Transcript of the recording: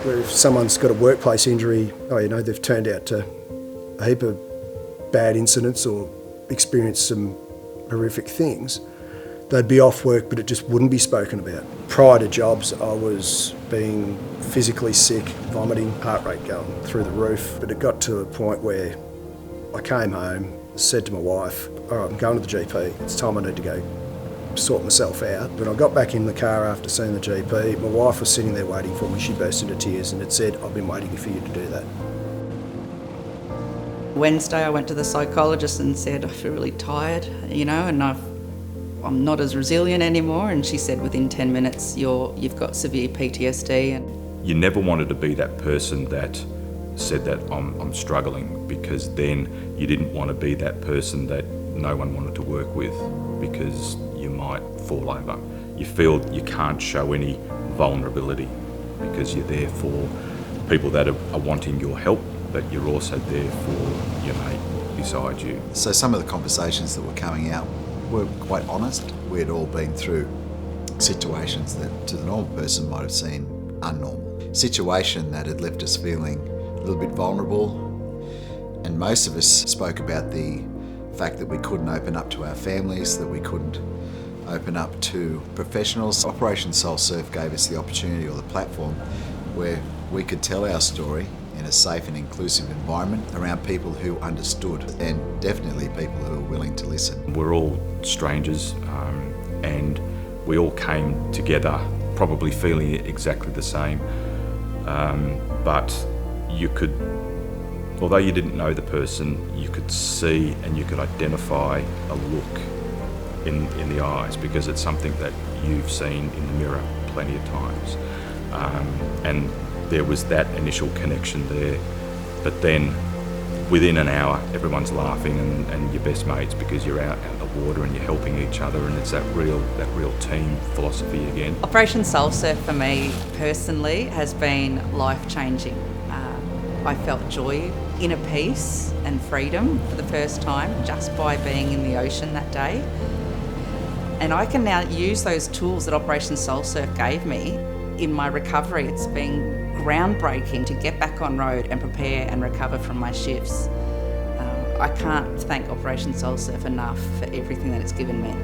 where if someone's got a workplace injury, they've turned out to a heap of bad incidents or experienced some horrific things, they'd be off work, but it just wouldn't be spoken about. Prior to jobs, I was being physically sick, vomiting, heart rate going through the roof. But it got to a point where I came home, said to my wife, all right, I'm going to the GP. It's time I need to go sort myself out. When I got back in the car after seeing the GP, my wife was sitting there waiting for me. She burst into tears and had said, I've been waiting for you to do that. Wednesday I went to the psychologist and said, I feel really tired, and I'm not as resilient anymore. And she said within 10 minutes, you've got severe PTSD. And you never wanted to be that person that said that I'm struggling, because then you didn't want to be that person that no one wanted to work with, because you might fall over. You feel you can't show any vulnerability because you're there for people that are wanting your help, but you're also there for your mate beside you. So some of the conversations that were coming out were quite honest. We had all been through situations that to the normal person might have seemed unnormal. Situation that had left us feeling a little bit vulnerable, and most of us spoke about the fact that we couldn't open up to our families, that we couldn't open up to professionals. Operation Soul Surf gave us the opportunity or the platform where we could tell our story in a safe and inclusive environment around people who understood, and definitely people who were willing to listen. We're all strangers, and we all came together probably feeling exactly the same, but you could, although you didn't know the person, you could see and you could identify a look in the eyes, because it's something that you've seen in the mirror plenty of times. And there was that initial connection there, but then within an hour everyone's laughing and your best mates, because you're out on the water and you're helping each other, and it's that real team philosophy again. Operation Soul Surf for me personally has been life-changing. I felt joy, inner peace and freedom for the first time just by being in the ocean that day. And I can now use those tools that Operation Soul Surf gave me in my recovery. It's been groundbreaking to get back on road and prepare and recover from my shifts. I can't thank Operation Soul Surf enough for everything that it's given me.